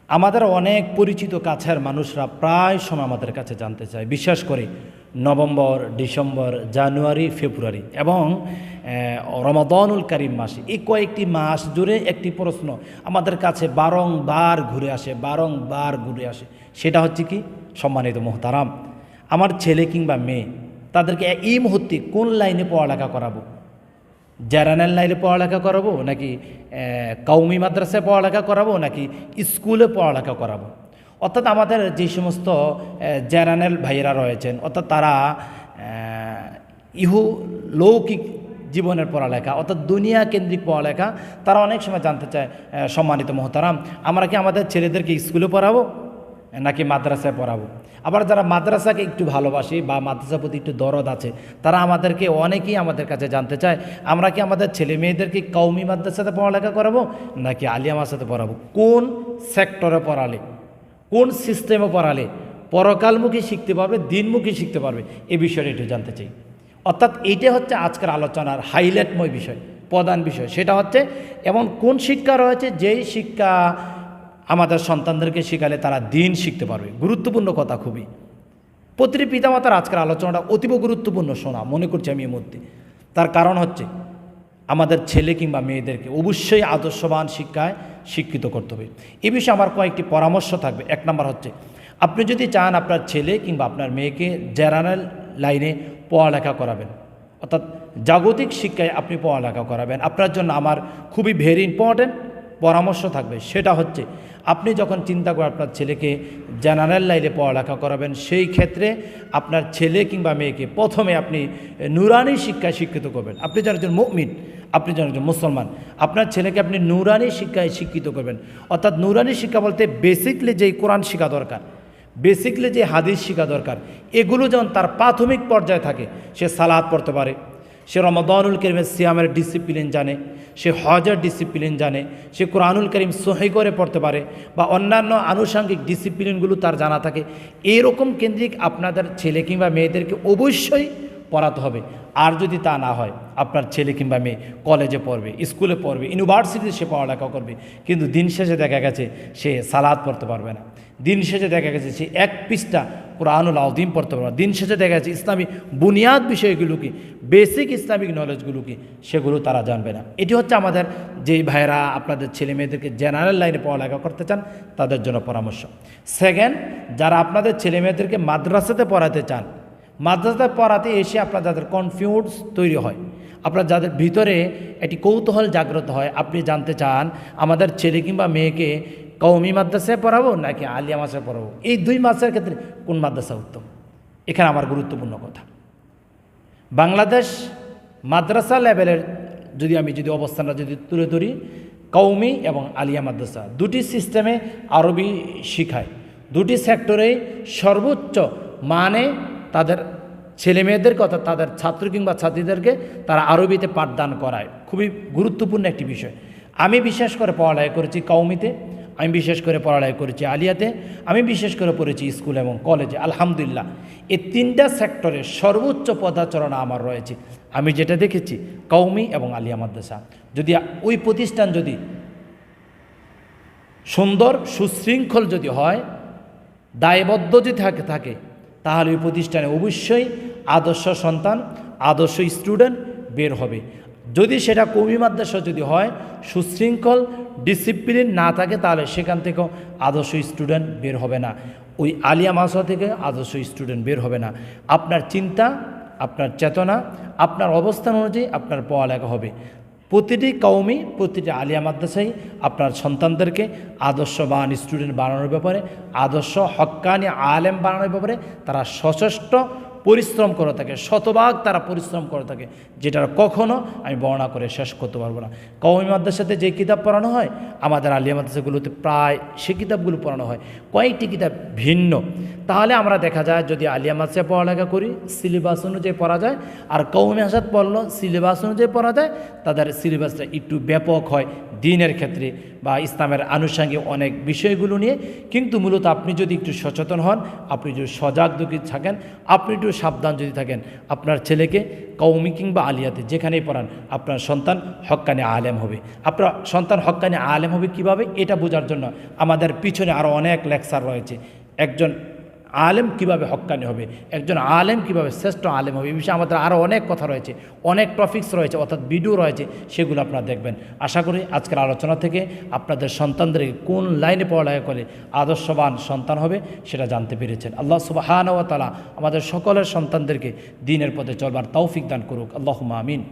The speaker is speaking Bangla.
আমাদের অনেক পরিচিত কাছের মানুষরা প্রায় সময় আমাদের কাছে জানতে চায়, বিশেষ করে নভেম্বর, ডিসেম্বর, জানুয়ারি, ফেব্রুয়ারি এবং রমাদানুল কারীম মাসে, এই কয়েকটি মাস জুড়ে একটি প্রশ্ন আমাদের কাছে বারংবার ঘুরে আসে। সেটা হচ্ছে কি, সম্মানিত মোহতারাম, আমার ছেলে কিংবা মেয়ে তাদেরকে এই মুহূর্তে কোন লাইনে পড়ালেখা করাবো? জেনারেল লাইনে পড়ালেখা করাবো, নাকি কওমি মাদ্রাসায় পড়ালেখা করাবো, নাকি স্কুলে পড়ালেখা করাবো? অর্থাৎ আমাদের যে সমস্ত জেনারেল ভাইয়েরা রয়েছেন, অর্থাৎ তারা লৌকিক জীবনের পড়ালেখা, অর্থাৎ দুনিয়া কেন্দ্রিক পড়ালেখা, তারা অনেক সময় জানতে চায়, সম্মানিত মোহতারাম, আমরা কি আমাদের ছেলেদেরকে স্কুলে পড়াবো নাকি মাদ্রাসায় পড়াবো? আবার যারা মাদ্রাসাকে একটু ভালোবাসি বা মাদ্রাসার প্রতি একটু দরদ আছে, তারা অনেকেই আমাদের কাছে জানতে চায়, আমরা কি আমাদের ছেলে মেয়েদেরকে কওমি মাদ্রাসাতে পড়ালেখা করাবো নাকি আলিয়া মাদ্রাসাতে পড়াবো? কোন সেক্টরে পড়ালে, কোন সিস্টেমে পড়ালে পরকালমুখী শিখতে পারবে, দিনমুখী শিখতে পারবে, এই বিষয়টা একটু জানতে চাই। অর্থাৎ এইটা হচ্ছে আজকের আলোচনার হাইলাইটময় বিষয়, প্রধান বিষয়। সেটা হচ্ছে এমন কোন শিক্ষা রয়েছে যেই শিক্ষা আমাদের সন্তানদেরকে শেখালে তারা দিন শিখতে পারবে। গুরুত্বপূর্ণ কথা খুবই। প্রতিটি পিতামাতার আজকের আলোচনাটা অতীব গুরুত্বপূর্ণ শোনা মনে করছি আমি এর মধ্যে। তার কারণ হচ্ছে আমাদের ছেলে কিংবা মেয়েদেরকে অবশ্যই আদর্শবান শিক্ষায় শিক্ষিত করতে হবে। এ বিষয়ে আমার কয়েকটি পরামর্শ থাকবে। এক নম্বর হচ্ছে, আপনি যদি চান আপনার ছেলে কিংবা আপনার মেয়েকে জেনারেল লাইনে পড়ালেখা করাবেন, অর্থাৎ জাগতিক শিক্ষায় আপনি পড়ালেখা করাবেন, আপনার জন্য আমার খুবই ভেরি ইম্পর্ট্যান্ট পরামর্শ থাকবে। সেটা হচ্ছে, আপনি যখন চিন্তা করেন আপনার ছেলেকে জেনারেল লাইনে পড়ালেখা করাবেন, সেই ক্ষেত্রে আপনার ছেলে কিংবা মেয়েকে প্রথমে আপনি নুরানি শিক্ষায় শিক্ষিত করবেন। আপনি যেন একজন মুমিন, আপনি যেন একজন মুসলমান, আপনার ছেলেকে আপনি নুরানি শিক্ষায় শিক্ষিত করবেন। অর্থাৎ নুরানি শিক্ষা বলতে বেসিকলি যেই কোরআন শেখা দরকার, বেসিকলি যে হাদিস শেখা দরকার, এগুলো যেমন তার প্রাথমিক পর্যায়ে থাকে। সে সালাত পড়তে পারে, সে রমাদানুল কারীমের সিয়ামের ডিসিপ্লিন জানে, সে হজের ডিসিপ্লিন জানে, সে কোরআনুল কারীম সহি করে পড়তে পারে, বা অন্যান্য আনুষঙ্গিক ডিসিপ্লিনগুলো তার জানা থাকে। এরকম কেন্দ্রিক আপনাদের ছেলে কিংবা মেয়েদেরকে অবশ্যই পড়াতে হবে। আর যদি তা না হয়, আপনার ছেলে কিংবা মেয়ে কলেজে পড়বে, স্কুলে পড়বে, ইউনিভার্সিটিতে সে পড়ালেখা করবে, কিন্তু দিন শেষে দেখা গেছে সে সালাত পড়তে পারবে না, দিন শেষে দেখা গেছে সে এক পৃষ্ঠা কোরআনুল আযীম পড়তে পারবে না, দিন শেষে দেখা গেছে ইসলামী বুনিয়াদ বিষয়গুলো কি, বেসিক ইসলামিক নলেজগুলো কি, সেগুলো তারা জানবে না। এটি হচ্ছে আমাদের যেই ভাইয়েরা আপনাদের ছেলে মেয়েদেরকে জেনারেল লাইনে পড়ালেখা করতে চান তাদের জন্য পরামর্শ। সেকেন্ড, যারা আপনাদের ছেলে মেয়েদেরকে মাদ্রাসাতে পড়াতে চান, মাদ্রাসাতে পড়াতে এসে আপনার যাদের কনফিউজ তৈরি হয়, আপনার যাদের ভিতরে একটি কৌতূহল জাগ্রত হয়, আপনি জানতে চান আমাদের ছেলে কিংবা মেয়েকে কওমি মাদ্রাসায় পড়াবো নাকি আলিয়া মাদ্রাসায় পড়াবো, এই দুই মাদ্রাসার ক্ষেত্রে কোন মাদ্রাসা উত্তম? এখানে আমার গুরুত্বপূর্ণ কথা, বাংলাদেশ মাদ্রাসা লেভেলের যদি অবস্থানটা তুলে ধরি, কওমি এবং আলিয়া মাদ্রাসা দুটি সিস্টেমে আরবি শিখায়, দুটি সেক্টরেই সর্বোচ্চ মানে তাদের ছেলে মেয়েদেরকে, অর্থাৎ তাদের ছাত্র কিংবা ছাত্রীদেরকে তারা আরবিতে পাঠদান করায়। খুবই গুরুত্বপূর্ণ একটি বিষয়। আমি বিশেষ করে পড়ালেখা করেছি কওমিতে, আমি বিশেষ করে পড়ালেখা করেছি আলিয়াতে, আমি বিশেষ করে পড়েছি স্কুল এবং কলেজে। আলহামদুলিল্লাহ, এই তিনটা সেক্টরে সর্বোচ্চ পদাচরণা আমার রয়েছে। আমি যেটা দেখেছি, কওমি এবং আলিয়া মাদ্রাসা যদি ওই প্রতিষ্ঠান যদি সুন্দর সুশৃঙ্খল যদি হয়, দায়বদ্ধ যদি থাকে, তাহলে ওই প্রতিষ্ঠানে অবশ্যই আদর্শ সন্তান, আদর্শ স্টুডেন্ট বের হবে। যদি সেটা কওমি মাদ্রাসা যদি হয়, সুশৃঙ্খল ডিসিপ্লিন না থাকে, তাহলে সেখান থেকেও আদর্শ স্টুডেন্ট বের হবে না, ওই আলিয়া মাদ্রাসা থেকে আদর্শ স্টুডেন্ট বের হবে না। আপনার চিন্তা, আপনার চেতনা, আপনার অবস্থান অনুযায়ী আপনার পড়ালেখা হবে। প্রতিটি কওমি, প্রতিটি আলিয়া মাদ্রাসায় আপনার সন্তানদেরকে আদর্শবান স্টুডেন্ট বানানোর ব্যাপারে, আদর্শ হক্কানি আলেম বানানোর ব্যাপারে তারা সচেষ্ট পরিশ্রম করে থাকে, শতভাগ তারা পরিশ্রম করে থাকে, যেটা কখনো আমি বর্ণনা করে শেষ করতে পারবো না। কওমি মাদ্রাসাতে যে কিতাব পড়ানো হয়, আমাদের আলিয়া মাদ্রাসাগুলোতে প্রায় সে কিতাবগুলো পড়ানো হয়, কয়েকটি কিতাব ভিন্ন। তাহলে আমরা দেখা যায় যদি আলিয়া মাদ্রাসায় পড়ালেখা করি সিলেবাস অনুযায়ী পড়া যায়, আর কওমি মাদ্রাসাত পড়লো সিলেবাস অনুযায়ী পড়া যায়, তাদের সিলেবাসটা একটু ব্যাপক হয় দিনের ক্ষেত্রে বা ইসলামের আনুষঙ্গিক অনেক বিষয়গুলো নিয়ে। কিন্তু মূলত আপনি যদি একটু সচেতন হন, আপনি যদি সজাগ থাকেন, আপনি একটু সাবধান যদি থাকেন, আপনার ছেলেকে কওমি কিংবা আলিয়াতে যেখানেই পড়ান আপনার সন্তান হক্কানি আলেম হবে। আপনার সন্তান হক্কানি আলেম হবে কিভাবে, এটা বোঝার জন্য আমাদের পিছনে আরও অনেক লেকচার রয়েছে। একজন আলেম কিভাবে হক্কানি হবে, একজন আলেম কিভাবে শ্রেষ্ঠ আলেম হবে, এই বিষয়ে আমাদের আরও অনেক কথা রয়েছে, অনেক টপিকস রয়েছে, অর্থাৎ ভিডিও রয়েছে, সেগুলো আপনারা দেখবেন। আশা করি আজকের আলোচনা থেকে আপনাদের সন্তানদের কোন লাইনে পড়ালেখা করে আদর্শবান সন্তান হবে সেটা জানতে পেরেছেন। আল্লাহ সুবহানাহু ওয়া তাআলা আমাদের সকলের সন্তানদেরকে দ্বীনের পথে চলবার তৌফিক দান করুক। আল্লাহুম্মা আমিন।